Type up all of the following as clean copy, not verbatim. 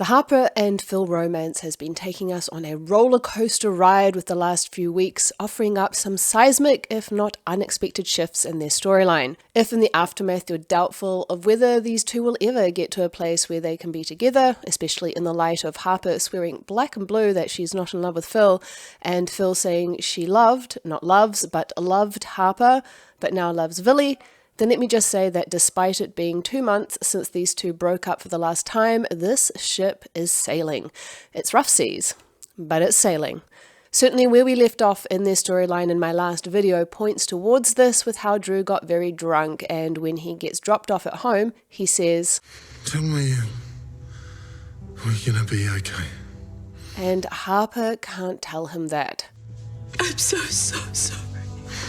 The Harper and Phil romance has been taking us on a roller coaster ride with the last few weeks, offering up some seismic, if not unexpected shifts in their storyline. If in the aftermath you're doubtful of whether these two will ever get to a place where they can be together, especially in the light of Harper swearing black and blue that she's not in love with Phil, and Phil saying she loved, not loves, but loved Harper, but now loves Villy, then let me just say that despite it being 2 months since these two broke up for the last time, this ship is sailing. It's rough seas, but it's sailing. Certainly where we left off in their storyline in my last video points towards this, with how Drew got very drunk, and when he gets dropped off at home, he says, "Tell me we're gonna be okay." And Harper can't tell him that. I'm so sorry.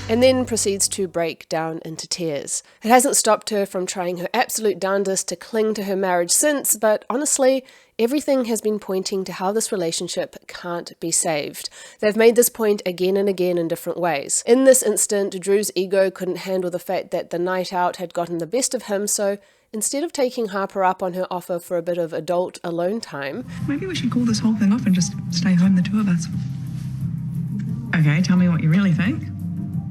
And then proceeds to break down into tears. It hasn't stopped her from trying her absolute darndest to cling to her marriage since, but honestly, everything has been pointing to how this relationship can't be saved. They've made this point again and again in different ways. In this instant, Drew's ego couldn't handle the fact that the night out had gotten the best of him, so instead of taking Harper up on her offer for a bit of adult alone time, maybe we should call this whole thing off and just stay home, the two of us. Okay, tell me what you really think.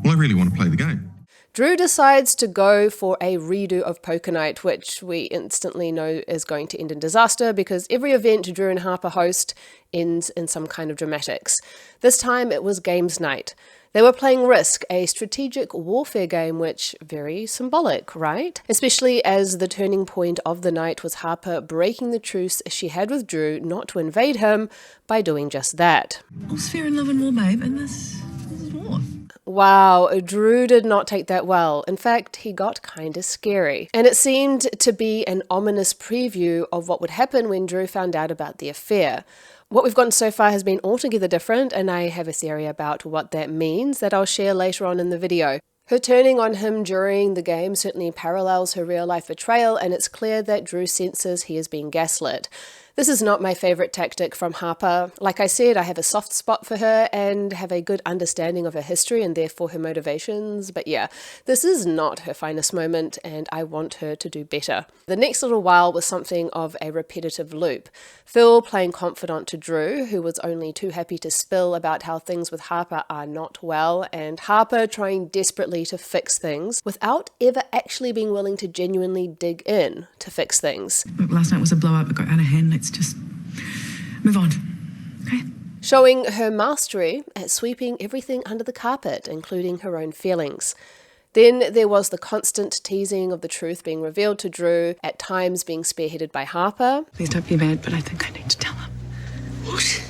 Well, I really want to play the game. Drew decides to go for a redo of Poker Night, which we instantly know is going to end in disaster because every event Drew and Harper host ends in some kind of dramatics. This time it was Games Night. They were playing Risk, a strategic warfare game, which very symbolic, right? Especially as the turning point of the night was Harper breaking the truce she had with Drew not to invade him by doing just that. All's fair in love and war, babe, and this is war. Wow, Drew did not take that well. In fact, he got kinda scary. And it seemed to be an ominous preview of what would happen when Drew found out about the affair. What we've gotten so far has been altogether different, and I have a theory about what that means that I'll share later on in the video. Her turning on him during the game certainly parallels her real-life betrayal, and it's clear that Drew senses he is being gaslit. This is not my favourite tactic from Harper. Like I said, I have a soft spot for her and have a good understanding of her history and therefore her motivations, but yeah, this is not her finest moment and I want her to do better. The next little while was something of a repetitive loop. Phil playing confidant to Drew, who was only too happy to spill about how things with Harper are not well, and Harper trying desperately to fix things without ever actually being willing to genuinely dig in to fix things. Look, last night was a blow-up, it got out of hand. Let's just move on, okay? Showing her mastery at sweeping everything under the carpet, including her own feelings. Then there was the constant teasing of the truth being revealed to Drew, at times being spearheaded by Harper. Please don't be mad, but I think I need to tell him. What?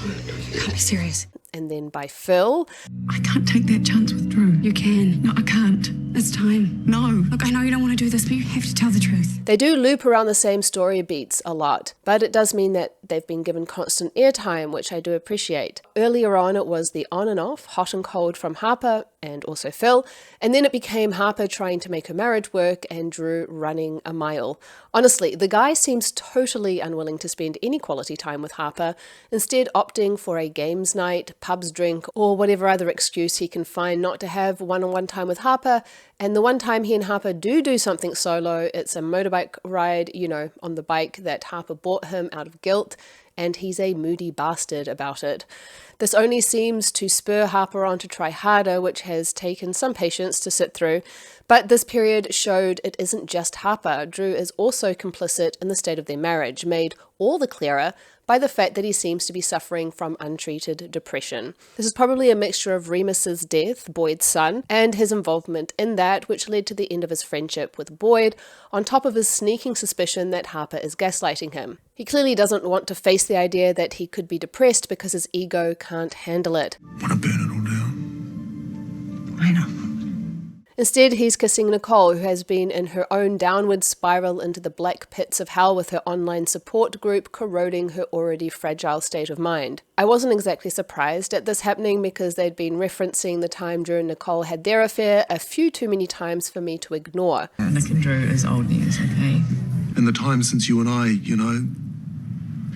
No, you can't be serious. And then by Phil. I can't take that chance with Drew. You can. No, I can't. It's time. No. Look, I know you don't want to do this, but you have to tell the truth. They do loop around the same story beats a lot, but it does mean that they've been given constant airtime, which I do appreciate. Earlier on, it was the on and off, hot and cold from Harper and also Phil, and then it became Harper trying to make her marriage work and Drew running a mile. Honestly, the guy seems totally unwilling to spend any quality time with Harper, instead opting for a games night, pubs drink, or whatever other excuse he can find not to have one-on-one time with Harper. And the one time he and Harper do something solo, it's a motorbike ride, you know, on the bike that Harper bought him out of guilt, and he's a moody bastard about it. This only seems to spur Harper on to try harder, which has taken some patience to sit through. But this period showed it isn't just Harper. Drew is also complicit in the state of their marriage, made all the clearer by the fact that he seems to be suffering from untreated depression. This is probably a mixture of Remus's death, Boyd's son, and his involvement in that, which led to the end of his friendship with Boyd, on top of his sneaking suspicion that Harper is gaslighting him. He clearly doesn't want to face the idea that he could be depressed because his ego can't handle it. Want to burn it all down? I know. Instead, he's kissing Nicole, who has been in her own downward spiral into the black pits of hell with her online support group corroding her already fragile state of mind. I wasn't exactly surprised at this happening because they'd been referencing the time Drew and Nicole had their affair a few too many times for me to ignore. Nick and Drew is old news, okay? In the time since you and I, you know.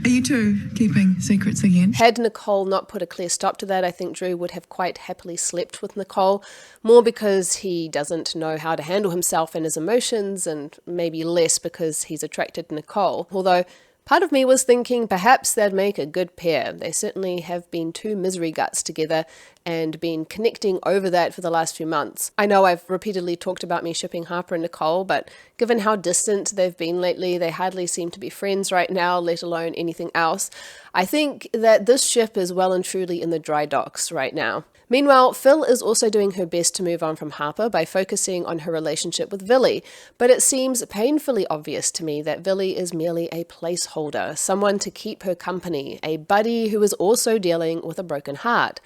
Are you two keeping secrets again? Had Nicole not put a clear stop to that, I think Drew would have quite happily slept with Nicole, more because he doesn't know how to handle himself and his emotions, and maybe less because he's attracted to Nicole. Although Part of me was thinking perhaps they'd make a good pair. They certainly have been two misery guts together and been connecting over that for the last few months. I know I've repeatedly talked about me shipping Harper and Nicole, but given how distant they've been lately, they hardly seem to be friends right now, let alone anything else. I think that this ship is well and truly in the dry docks right now. Meanwhile, Phil is also doing her best to move on from Harper by focusing on her relationship with Villy, but it seems painfully obvious to me that Villy is merely a placeholder, someone to keep her company, a buddy who is also dealing with a broken heart.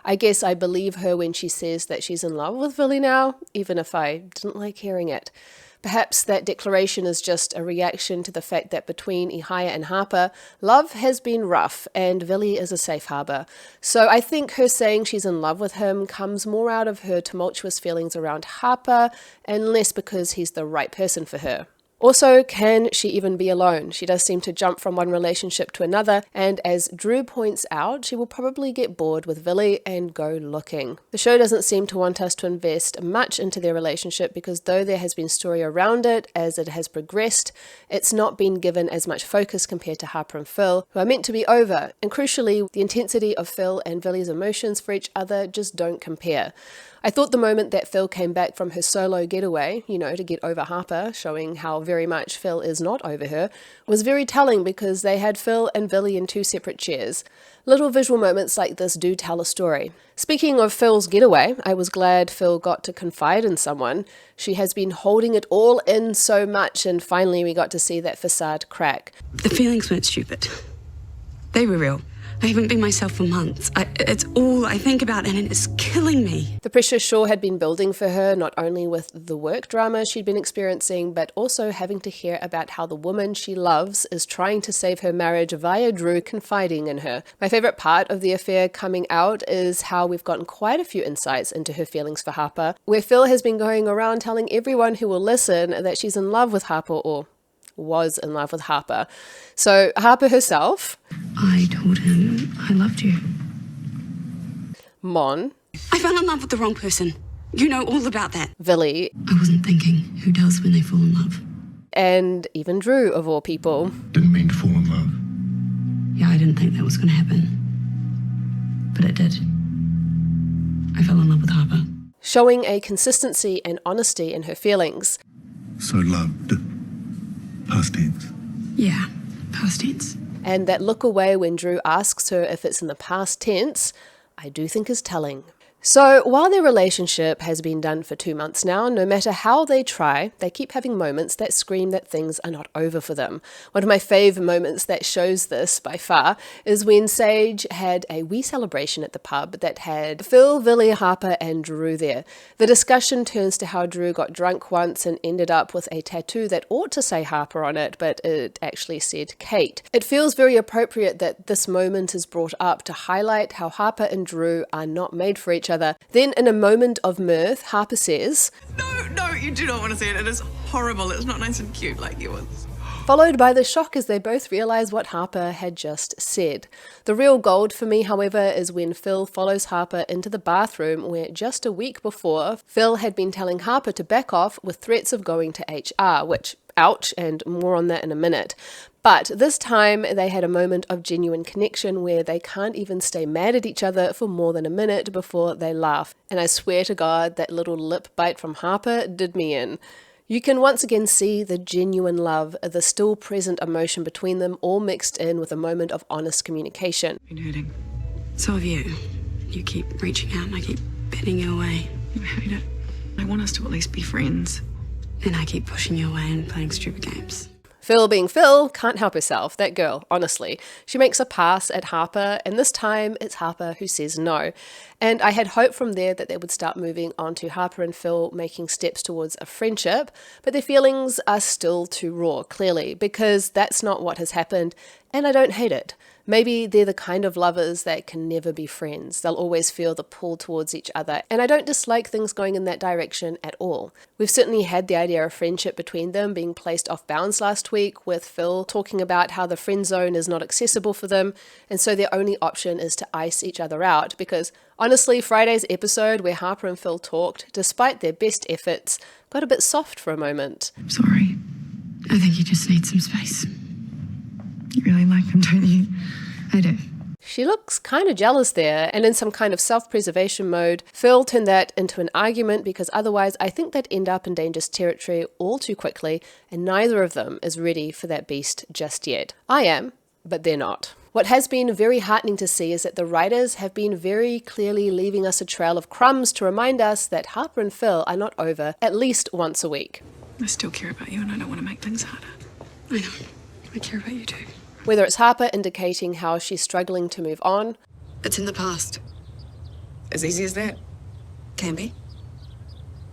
I guess I believe her when she says that she's in love with Villy now, even if I didn't like hearing it. Perhaps that declaration is just a reaction to the fact that between Ihaya and Harper, love has been rough and Villy is a safe harbour. So I think her saying she's in love with him comes more out of her tumultuous feelings around Harper and less because he's the right person for her. Also, can she even be alone? She does seem to jump from one relationship to another, and as Drew points out, she will probably get bored with Villy and go looking. The show doesn't seem to want us to invest much into their relationship because though there has been story around it as it has progressed, it's not been given as much focus compared to Harper and Phil, who are meant to be over, and crucially, the intensity of Phil and Villy's emotions for each other just don't compare. I thought the moment that Phil came back from her solo getaway, to get over Harper, showing how very much Phil is not over her, was very telling because they had Phil and Villy in two separate chairs. Little visual moments like this do tell a story. Speaking of Phil's getaway, I was glad Phil got to confide in someone. She has been holding it all in so much, and finally we got to see that facade crack. The feelings weren't stupid. They were real. I haven't been myself for months. It's all I think about and it is killing me. The pressure Shaw had been building for her, not only with the work drama she'd been experiencing, but also having to hear about how the woman she loves is trying to save her marriage via Drew confiding in her. My favourite part of the affair coming out is how we've gotten quite a few insights into her feelings for Harper, where Phil has been going around telling everyone who will listen that she's in love with Harper or was in love with Harper. So Harper herself, I told him I loved you. Mon, I fell in love with the wrong person. You know all about that. Villy, I wasn't thinking who does when they fall in love. and even Drew, of all people. Didn't mean to fall in love. Yeah, I didn't think that was going to happen. But it did. I fell in love with Harper. Showing a consistency and honesty in her feelings. So loved. Past tense. Yeah, past tense. And that look away when Drew asks her if it's in the past tense, I do think is telling. So while their relationship has been done for 2 months now, no matter how they try, they keep having moments that scream that things are not over for them. One of my favourite moments that shows this by far is when Sage had a wee celebration at the pub that had Phil, Villy, Harper and Drew there. The discussion turns to how Drew got drunk once and ended up with a tattoo that ought to say Harper on it, but it actually said Kate. It feels very appropriate that this moment is brought up to highlight how Harper and Drew are not made for each other. Then in a moment of mirth, Harper says, No, you do not want to see it. It is horrible. It's not nice and cute like yours. followed by the shock as they both realise what Harper had just said. The real gold for me, however, is when Phil follows Harper into the bathroom where just a week before, Phil had been telling Harper to back off with threats of going to HR, which, ouch, and more on that in a minute. But this time they had a moment of genuine connection where they can't even stay mad at each other for more than a minute before they laugh. And I swear to God, that little lip bite from Harper did me in. You can once again see the genuine love, the still present emotion between them, all mixed in with a moment of honest communication. Been hurting. So have you. You keep reaching out and I keep bidding you away. You hate it. I want us to at least be friends. And I keep pushing you away and playing stupid games. Phil being Phil, can't help herself, that girl, honestly. She makes a pass at Harper, and this time it's Harper who says no. And I had hoped from there that they would start moving on to Harper and Phil making steps towards a friendship, but their feelings are still too raw, clearly, because that's not what has happened, and I don't hate it. Maybe they're the kind of lovers that can never be friends. They'll always feel the pull towards each other, and I don't dislike things going in that direction at all. We've certainly had the idea of friendship between them being placed off bounds last week, with Phil talking about how the friend zone is not accessible for them, and so their only option is to ice each other out, because honestly, Friday's episode where Harper and Phil talked, despite their best efforts, got a bit soft for a moment. I'm sorry. I think you just need some space. You really like him, don't you? I do. She looks kind of jealous there, and in some kind of self-preservation mode, Phil turned that into an argument because otherwise I think they'd end up in dangerous territory all too quickly, and neither of them is ready for that beast just yet. I am, but they're not. What has been very heartening to see is that the writers have been very clearly leaving us a trail of crumbs to remind us that Harper and Phil are not over at least once a week. I still care about you and I don't want to make things harder. I know. I care about you too. Whether it's Harper indicating how she's struggling to move on, It's in the past. As easy as that. Can be.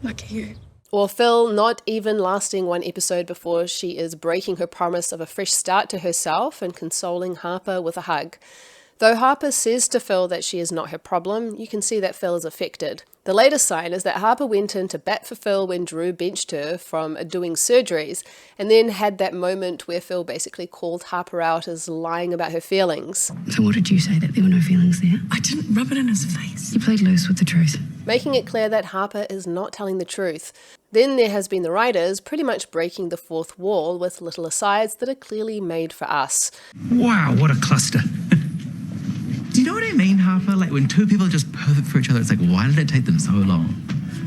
Lucky you. or Phil not even lasting one episode before she is breaking her promise of a fresh start to herself and consoling Harper with a hug. Though Harper says to Phil that she is not her problem, you can see that Phil is affected. The latest sign is that Harper went in to bat for Phil when Drew benched her from doing surgeries, and then had that moment where Phil basically called Harper out as lying about her feelings. So what did you say, that there were no feelings there? I didn't rub it in his face. You played loose with the truth. Making it clear that Harper is not telling the truth. Then there has been the writers pretty much breaking the fourth wall with little asides that are clearly made for us. Wow, what a cluster. Do you know what I mean, Harper? Like when two people are just perfect for each other, it's like, why did it take them so long?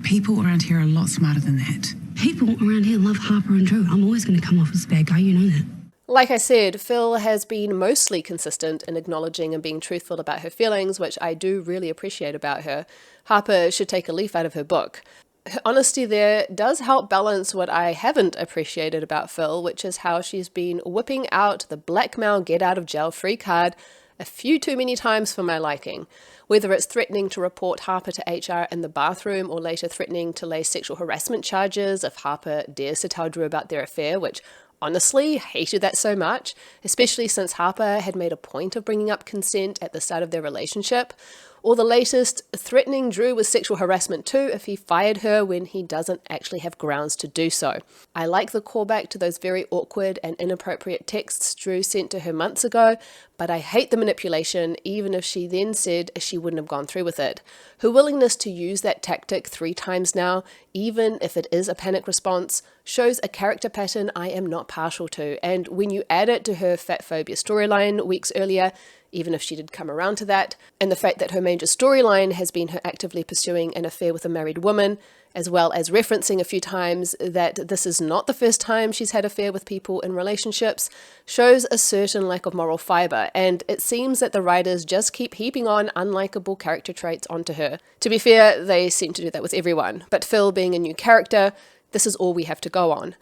People around here are a lot smarter than that. People around here love Harper and Drew. I'm always going to come off as a bad guy, you know that. Like I said, Phil has been mostly consistent in acknowledging and being truthful about her feelings, which I do really appreciate about her. Harper should take a leaf out of her book. Her honesty there does help balance what I haven't appreciated about Phil, which is how she's been whipping out the blackmail get-out-of-jail-free card a few too many times for my liking. Whether it's threatening to report Harper to HR in the bathroom or later threatening to lay sexual harassment charges if Harper dares to tell Drew about their affair, which honestly hated that so much, especially since Harper had made a point of bringing up consent at the start of their relationship. Or the latest, threatening Drew with sexual harassment too if he fired her when he doesn't actually have grounds to do so. I like the callback to those very awkward and inappropriate texts Drew sent to her months ago, but I hate the manipulation even if she then said she wouldn't have gone through with it. Her willingness to use that tactic 3 times now, even if it is a panic response, shows a character pattern I am not partial to, and when you add it to her fat phobia storyline weeks earlier, even if she did come around to that, and the fact that her major storyline has been her actively pursuing an affair with a married woman, as well as referencing a few times that this is not the first time she's had an affair with people in relationships, shows a certain lack of moral fibre, and it seems that the writers just keep heaping on unlikable character traits onto her. To be fair, they seem to do that with everyone, but Phil being a new character, this is all we have to go on.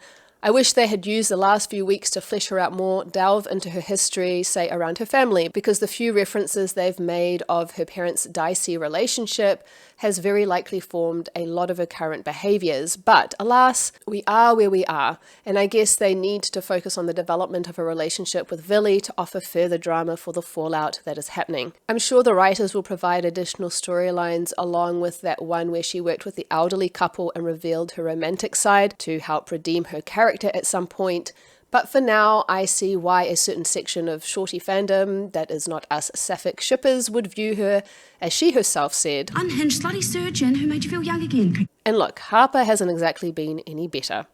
I wish they had used the last few weeks to flesh her out more, delve into her history, say around her family, because the few references they've made of her parents' dicey relationship has very likely formed a lot of her current behaviours. But alas, we are where we are, and I guess they need to focus on the development of her relationship with Villy to offer further drama for the fallout that is happening. I'm sure the writers will provide additional storylines along with that one where she worked with the elderly couple and revealed her romantic side to help redeem her character at some point, but for now I see why a certain section of shorty fandom that is not us sapphic shippers would view her, as she herself said, Unhinged slutty surgeon who made you feel young again. And look, Harper hasn't exactly been any better.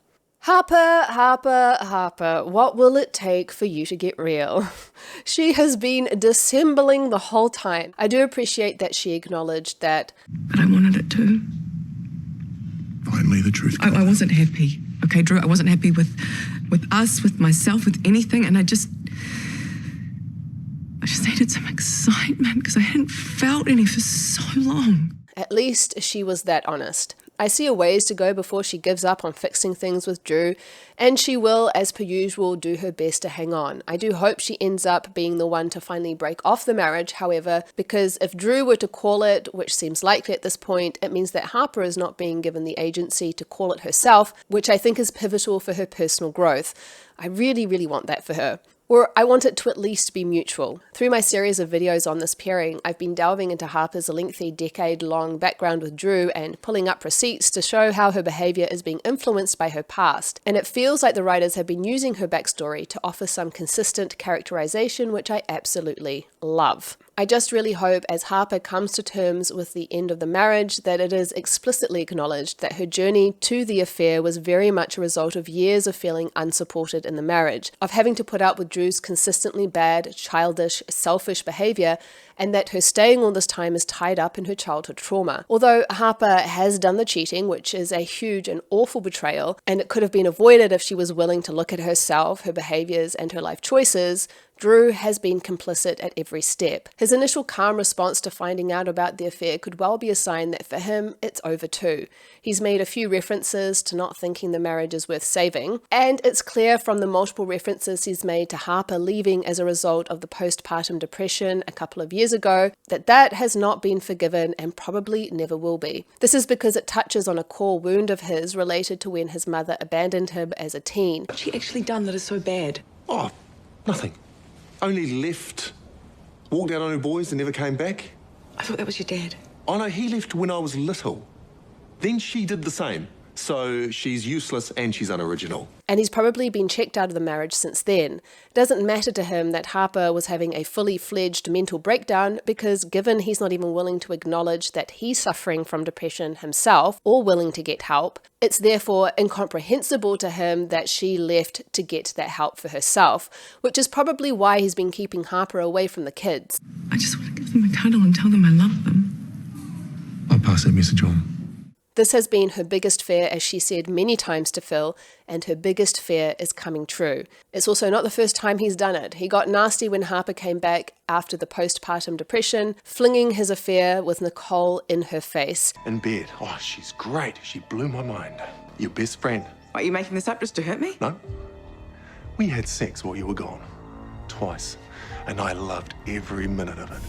Harper, what will it take for you to get real? She has been dissembling the whole time. I do appreciate that she acknowledged that, But I wanted it too. Finally, the truth. I wasn't happy. Okay, Drew, I wasn't happy with us, with myself, with anything, and I just needed some excitement because I hadn't felt any for so long. at least she was that honest. I see a ways to go before she gives up on fixing things with Drew, and she will, as per usual, do her best to hang on. I do hope she ends up being the one to finally break off the marriage, however, because if Drew were to call it, which seems likely at this point, it means that Harper is not being given the agency to call it herself, which I think is pivotal for her personal growth. I really, really want that for her. Or I want it to at least be mutual. Through my series of videos on this pairing, I've been delving into Harper's lengthy decade-long background with Drew and pulling up receipts to show how her behaviour is being influenced by her past. And it feels like the writers have been using her backstory to offer some consistent characterization, which I absolutely love. I just really hope as Harper comes to terms with the end of the marriage that it is explicitly acknowledged that her journey to the affair was very much a result of years of feeling unsupported in the marriage, of having to put up with Drew's consistently bad, childish, selfish behaviour, and that her staying all this time is tied up in her childhood trauma. Although Harper has done the cheating, which is a huge and awful betrayal, and it could have been avoided if she was willing to look at herself, her behaviours and her life choices, Drew has been complicit at every step. His initial calm response to finding out about the affair could well be a sign that for him, it's over too. He's made a few references to not thinking the marriage is worth saving, and it's clear from the multiple references he's made to Harper leaving as a result of the postpartum depression a couple of years ago, that has not been forgiven and probably never will be. This is because it touches on a core wound of his related to when his mother abandoned him as a teen. What's she actually done that is so bad? Oh, nothing. Only left, walked out on her boys and never came back. I thought that was your dad. Oh no, he left when I was little. Then she did the same. So she's useless and she's unoriginal. And he's probably been checked out of the marriage since then. It doesn't matter to him that Harper was having a fully fledged mental breakdown because given he's not even willing to acknowledge that he's suffering from depression himself or willing to get help, it's therefore incomprehensible to him that she left to get that help for herself, which is probably why he's been keeping Harper away from the kids. I just want to give them a cuddle and tell them I love them. I'll pass that message on. This has been her biggest fear, as she said many times to Phil, and her biggest fear is coming true. It's also not the first time he's done it. He got nasty when Harper came back after the postpartum depression, flinging his affair with Nicole in her face. In bed. Oh, she's great. She blew my mind. Your best friend. Are you making this up just to hurt me? No. We had sex while you were gone. Twice. And I loved every minute of it.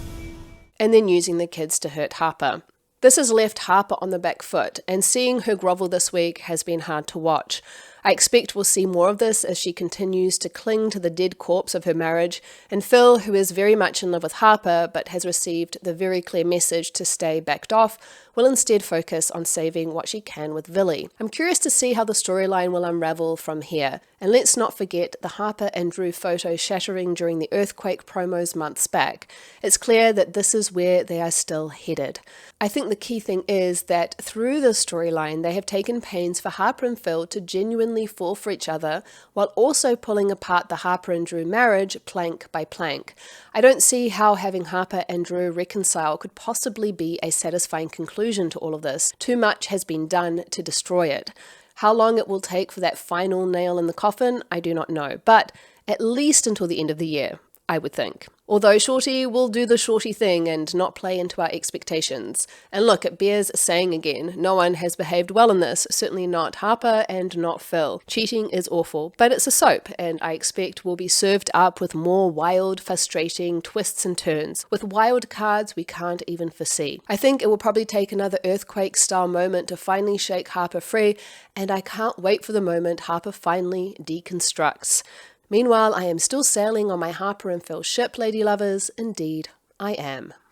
And then using the kids to hurt Harper. This has left Harper on the back foot, and seeing her grovel this week has been hard to watch. I expect we'll see more of this as she continues to cling to the dead corpse of her marriage, and Phil, who is very much in love with Harper but has received the very clear message to stay backed off, will instead focus on saving what she can with Villy. I'm curious to see how the storyline will unravel from here. And let's not forget the Harper and Drew photo shattering during the earthquake promos months back. It's clear that this is where they are still headed. I think the key thing is that through this storyline they have taken pains for Harper and Phil to genuinely fall for each other while also pulling apart the Harper and Drew marriage plank by plank. I don't see how having Harper and Drew reconcile could possibly be a satisfying conclusion to all of this. Too much has been done to destroy it. How long it will take for that final nail in the coffin, I do not know, but at least until the end of the year, I would think. Although Shorty will do the Shorty thing and not play into our expectations. And look, it bears saying again, no one has behaved well in this, certainly not Harper and not Phil. Cheating is awful, but it's a soap, and I expect we'll be served up with more wild, frustrating twists and turns, with wild cards we can't even foresee. I think it will probably take another earthquake-style moment to finally shake Harper free, and I can't wait for the moment Harper finally deconstructs. Meanwhile, I am still sailing on my Harper and Phil ship, lady lovers. Indeed, I am.